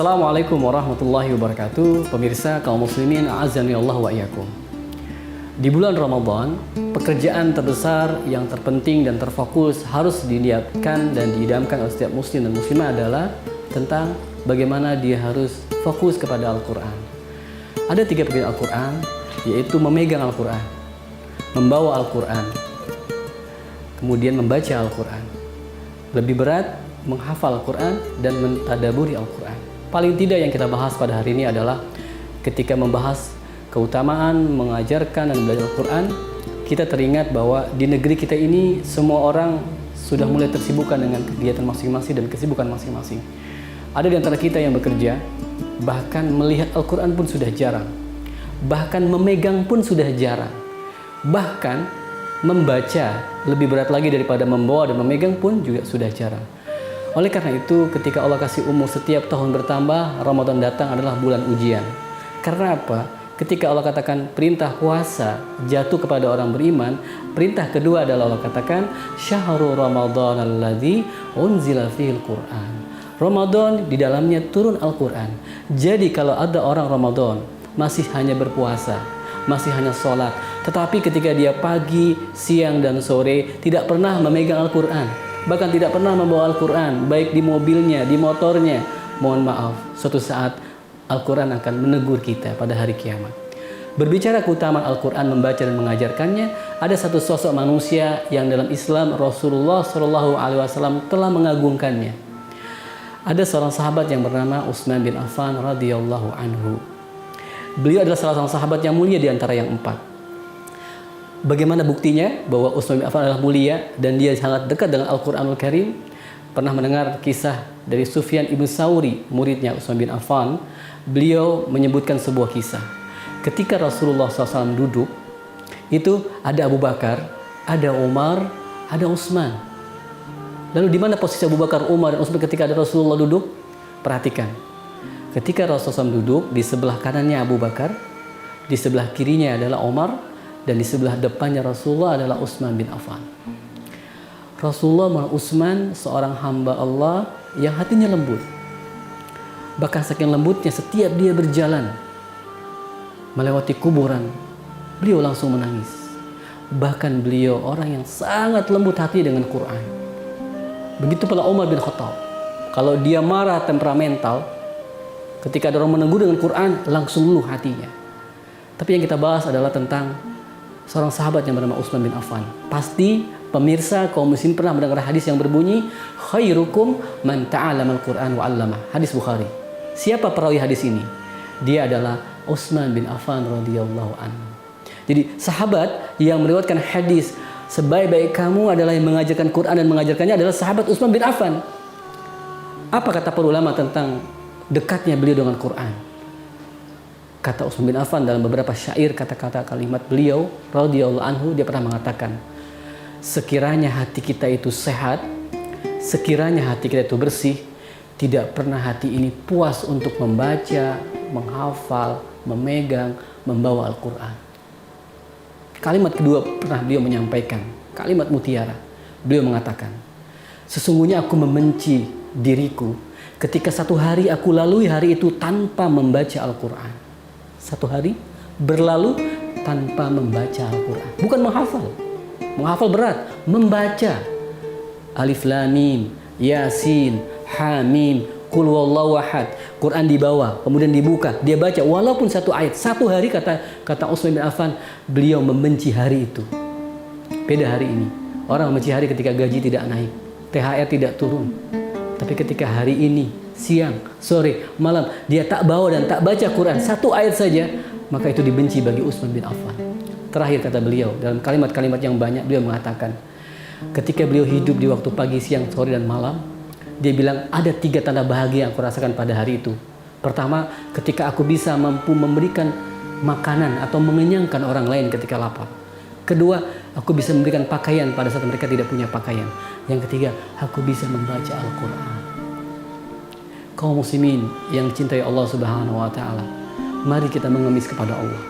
Assalamualaikum warahmatullahi wabarakatuh. Pemirsa kaum muslimin, a'azzani Allah wa iyyakum. Di bulan Ramadan, pekerjaan terbesar yang terpenting dan terfokus harus diniatkan dan diidamkan oleh setiap muslim dan muslimah adalah tentang bagaimana dia harus fokus kepada Al-Quran. Ada 3 pekerjaan Al-Quran, yaitu memegang Al-Quran, membawa Al-Quran, kemudian membaca Al-Quran. Lebih berat menghafal Al-Quran dan mentadaburi Al-Quran. Paling tidak yang kita bahas pada hari ini adalah ketika membahas keutamaan mengajarkan dan belajar Al-Quran, kita teringat bahwa di negeri kita ini semua orang sudah mulai tersibukkan dengan kegiatan masing-masing dan kesibukan masing-masing. Ada di antara kita yang bekerja, bahkan melihat Al-Quran pun sudah jarang, bahkan memegang pun sudah jarang, bahkan membaca lebih berat lagi daripada membawa dan memegang pun juga sudah jarang. Oleh karena itu, ketika Allah kasih umur setiap tahun bertambah, Ramadan datang adalah bulan ujian. Karena apa? Ketika Allah katakan perintah puasa jatuh kepada orang beriman, perintah kedua adalah Allah katakan syahrul Ramadan alladzi unzila fihil Qur'an. Ramadan di dalamnya turun Al-Quran. Jadi kalau ada orang Ramadan masih hanya berpuasa, masih hanya sholat, tetapi ketika dia pagi, siang, dan sore tidak pernah memegang Al-Quran, bahkan tidak pernah membawa Al-Quran, baik di mobilnya, di motornya, mohon maaf, suatu saat Al-Quran akan menegur kita pada hari kiamat. Berbicara keutamaan Al-Quran, membaca dan mengajarkannya, ada satu sosok manusia yang dalam Islam Rasulullah SAW telah mengagungkannya. Ada seorang sahabat yang bernama Utsman bin Affan radhiyallahu anhu. Beliau adalah salah seorang sahabat yang mulia di antara yang 4. Bagaimana buktinya bahwa Utsman bin Affan adalah mulia dan dia sangat dekat dengan Al-Quranul Karim? Pernah mendengar kisah dari Sufyan ibn Tsauri, muridnya Utsman bin Affan. Beliau menyebutkan sebuah kisah. Ketika Rasulullah SAW duduk, itu ada Abu Bakar, ada Umar, ada Utsman. Lalu di mana posisi Abu Bakar, Umar, dan Utsman ketika ada Rasulullah duduk? Perhatikan. Ketika Rasulullah SAW duduk, di sebelah kanannya Abu Bakar, di sebelah kirinya adalah Umar, dan di sebelah depannya Rasulullah adalah Utsman bin Affan. Rasulullah dan Utsman seorang hamba Allah yang hatinya lembut. Bahkan saking lembutnya setiap dia berjalan melewati kuburan, beliau langsung menangis. Bahkan beliau orang yang sangat lembut hati dengan Quran. Begitu pula Umar bin Khattab. Kalau dia marah temperamental, ketika ada orang menegur dengan Quran, langsung luluh hatinya. Tapi yang kita bahas adalah tentang seorang sahabat yang bernama Utsman bin Affan. Pasti pemirsa kaum muslimin pernah mendengar hadis yang berbunyi khairukum man ta'allamal Qur'an wa 'allamah. Hadis Bukhari. Siapa perawi hadis ini? Dia adalah Utsman bin Affan radhiyallahu anhu. Jadi sahabat yang meriwayatkan hadis sebaik-baik kamu adalah yang mengajarkan Quran dan mengajarkannya adalah sahabat Utsman bin Affan. Apa kata para ulama tentang dekatnya beliau dengan Quran? Kata Utsman bin Affan dalam beberapa syair, kata-kata kalimat beliau radhiyallahu anhu, dia pernah mengatakan, sekiranya hati kita itu sehat, sekiranya hati kita itu bersih, tidak pernah hati ini puas untuk membaca, menghafal, memegang, membawa Al-Quran. Kalimat kedua pernah beliau menyampaikan, kalimat mutiara. Beliau mengatakan, sesungguhnya aku membenci diriku ketika satu hari aku lalui hari itu tanpa membaca Al-Quran. Satu hari berlalu tanpa membaca Al-Quran. Bukan menghafal. Menghafal berat. Membaca. Alif Lam Mim, Yasin, Hamim, Qul Huwallahu Ahad. Quran dibawa, kemudian dibuka. Dia baca walaupun satu ayat. Satu hari kata Utsman bin Affan, beliau membenci hari itu. Beda hari ini. Orang membenci hari ketika gaji tidak naik, THR tidak turun. Tapi ketika hari ini, siang, sore, malam, dia tak bawa dan tak baca Quran, satu ayat saja, maka itu dibenci bagi Utsman bin Affan. Terakhir kata beliau, dalam kalimat-kalimat yang banyak, beliau mengatakan, ketika beliau hidup di waktu pagi, siang, sore, dan malam, dia bilang, ada 3 tanda bahagia yang aku rasakan pada hari itu. Pertama, ketika aku bisa mampu memberikan makanan atau mengenyangkan orang lain ketika lapar. Kedua, aku bisa memberikan pakaian pada saat mereka tidak punya pakaian. Yang ketiga, aku bisa membaca Al-Quran. Kaum muslimin yang cintai Allah Subhanahu wa Ta'ala, mari kita mengemis kepada Allah.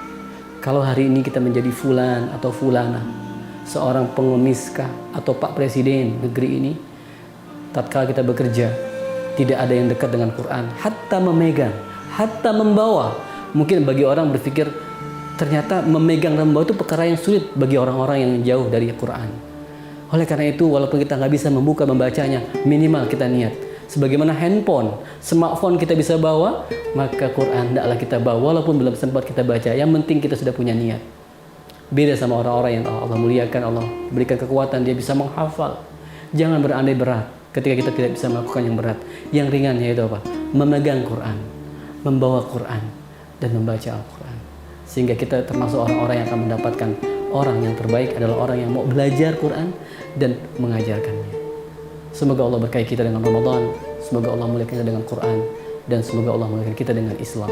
Kalau hari ini kita menjadi fulan atau fulana, seorang pengemiskah atau Pak Presiden negeri ini, tatkala kita bekerja, Tidak ada yang dekat dengan Quran, hatta memegang, hatta membawa. Mungkin bagi orang berpikir ternyata memegang dan membawa itu perkara yang sulit bagi orang-orang yang jauh dari Quran. Oleh karena itu, walaupun kita nggak bisa membuka membacanya, minimal kita niat. Sebagaimana handphone, smartphone kita bisa bawa, maka Quran tidaklah kita bawa walaupun belum sempat kita baca. Yang penting kita sudah punya niat. Beda sama orang-orang yang Allah muliakan, Allah berikan kekuatan, dia bisa menghafal. Jangan berandai berat ketika kita tidak bisa melakukan yang berat. Yang ringan yaitu apa? Memegang Quran, membawa Quran, dan membaca Al-Quran. Sehingga kita termasuk orang-orang yang akan mendapatkan orang yang terbaik adalah orang yang mau belajar Quran dan mengajarkannya. Semoga Allah berkahi kita dengan Ramadan, semoga Allah muliakan kita dengan Quran, dan semoga Allah muliakan kita dengan Islam.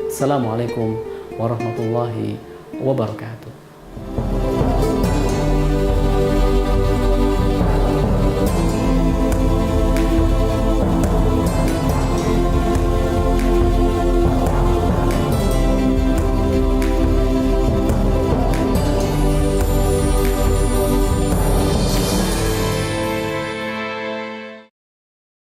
Assalamualaikum warahmatullahi wabarakatuh.